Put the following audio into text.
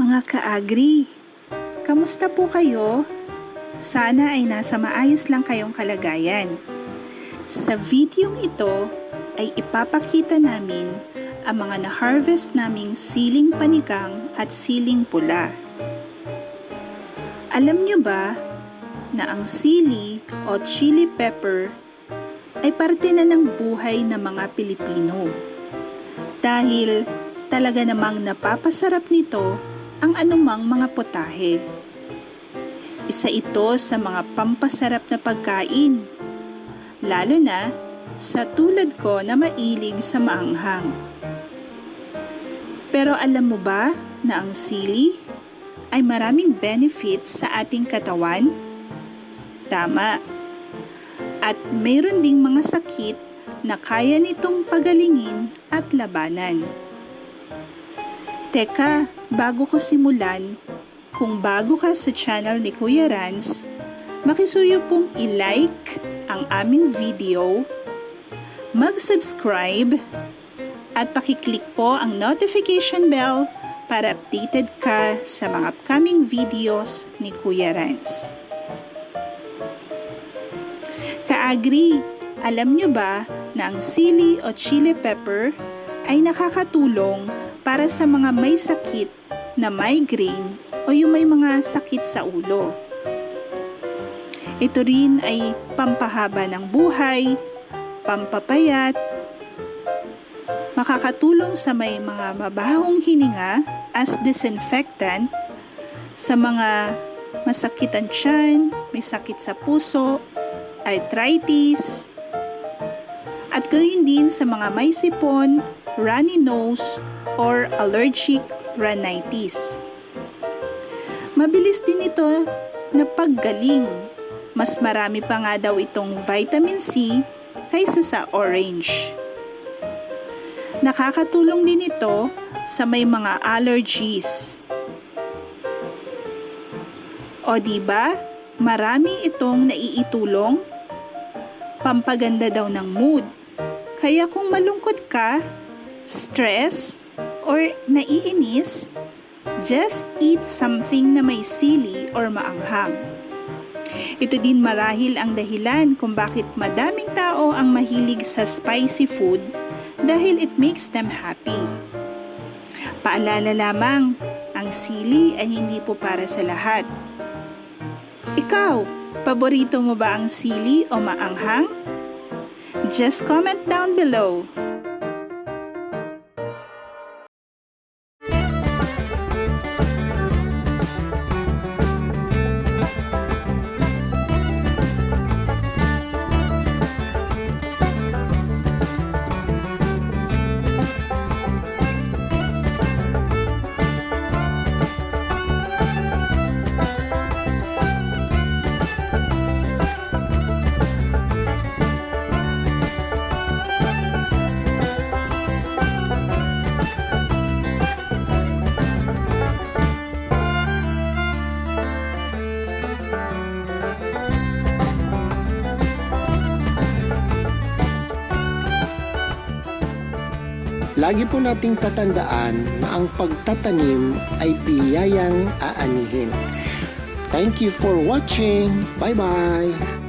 Mga kaagri, kamusta po kayo? Sana ay nasa maayos lang kayong kalagayan. Sa videong ito ay ipapakita namin ang mga na-harvest naming siling panigang at siling pula. Alam nyo ba na ang sili o chili pepper ay parte na ng buhay ng mga Pilipino? Dahil talaga namang napapasarap nito ang anumang mga putahe. Isa ito sa mga pampasarap na pagkain, lalo na sa tulad ko na mahilig sa maanghang. Pero alam mo ba na ang sili ay maraming benefits sa ating katawan? Tama. At mayroon ding mga sakit na kaya nitong pagalingin at labanan. Teka, bago ko simulan, kung bago ka sa channel ni Kuya Rans, makisuyo pong i-like ang aming video, mag-subscribe, at pakiclick po ang notification bell para updated ka sa mga upcoming videos ni Kuya Rans. Kaagri, alam nyo ba na ang sili o chili pepper ay nakakatulong para sa mga may sakit na migraine o yung may mga sakit sa ulo. Ito rin ay pampahaba ng buhay, pampapayat, makakatulong sa may mga mabahong hininga as disinfectant, sa mga masakitan tiyan, may sakit sa puso, arthritis, at gayon din sa mga may sipon, runny nose, or allergic rhinitis. Mabilis din ito na paggaling. Mas marami pa nga daw itong vitamin C kaysa sa orange. Nakakatulong din ito sa may mga allergies. O diba, marami itong naiitulong. Pampaganda daw ng mood. Kaya kung malungkot ka, stress, or naiinis, just eat something na may sili or maanghang. Ito din marahil ang dahilan kung bakit madaming tao ang mahilig sa spicy food dahil it makes them happy. Paalala lamang, ang sili ay hindi po para sa lahat. Ikaw, paborito mo ba ang sili o maanghang? Just comment down below. Lagi po nating tatandaan na ang pagtatanim ay biyayang aanihin. Thank you for watching. Bye-bye!